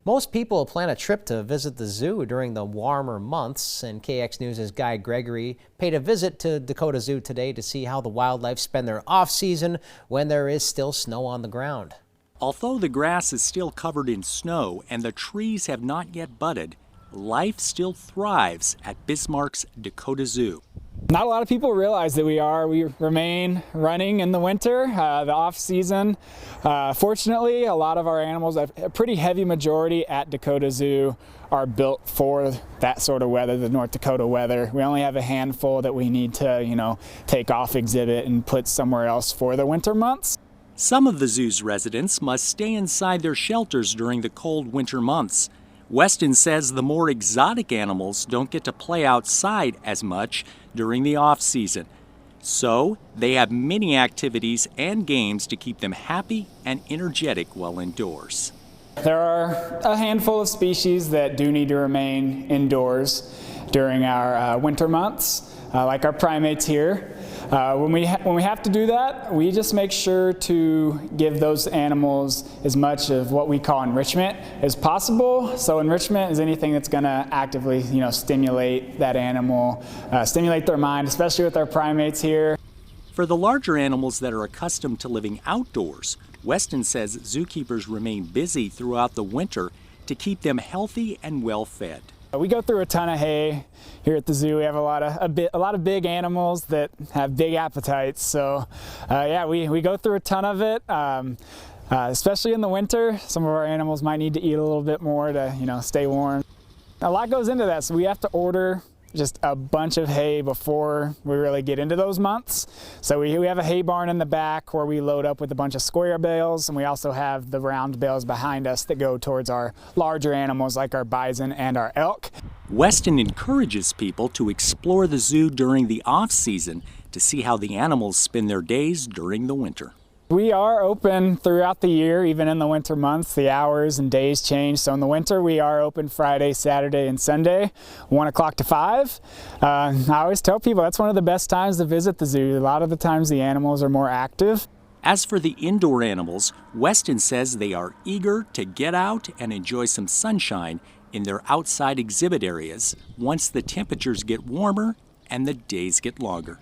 Most people plan a trip to visit the zoo during the warmer months, and KX News' Guy Gregory paid a visit to Dakota Zoo today to see how the wildlife spend their off-season when there is still snow on the ground. Although the grass is still covered in snow and the trees have not yet budded, life still thrives at Bismarck's Dakota Zoo. Not a lot of people realize that we remain running in the winter, the off season. Fortunately, a lot of our animals, a pretty heavy majority at Dakota Zoo, are built for that sort of weather, the North Dakota weather. We only have a handful that we need to, take off exhibit and put somewhere else for the winter months. Some of the zoo's residents must stay inside their shelters during the cold winter months. Weston says the more exotic animals don't get to play outside as much during the off-season. So they have many activities and games to keep them happy and energetic while indoors. There are a handful of species that do need to remain indoors during our winter months, like our primates here. When we have to do that, we just make sure to give those animals as much of what we call enrichment as possible. So enrichment is anything that's going to actively, stimulate that animal, stimulate their mind, especially with our primates here. For the larger animals that are accustomed to living outdoors, Weston says zookeepers remain busy throughout the winter to keep them healthy and well fed. We go through a ton of hay here at the zoo. We have a lot of big animals that have big appetites. So yeah, we go through a ton of it, especially in the winter. Some of our animals might need to eat a little bit more to stay warm. A lot goes into that, so we have to order just a bunch of hay before we really get into those months. So we have a hay barn in the back where we load up with a bunch of square bales, and we also have the round bales behind us that go towards our larger animals like our bison and our elk. Weston encourages people to explore the zoo during the off-season to see how the animals spend their days during the winter. We are open throughout the year, even in the winter months. The hours and days change. So in the winter, we are open Friday, Saturday, and Sunday, 1 o'clock to 5. I always tell people that's one of the best times to visit the zoo. A lot of the times the animals are more active. As for the indoor animals, Weston says they are eager to get out and enjoy some sunshine in their outside exhibit areas once the temperatures get warmer and the days get longer.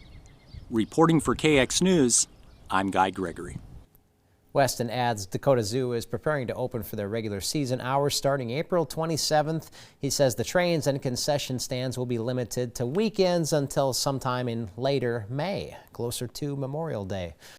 Reporting for KX News, I'm Guy Gregory. Weston adds Dakota Zoo is preparing to open for their regular season hours starting April 27th. He says the trains and concession stands will be limited to weekends until sometime in later May, closer to Memorial Day.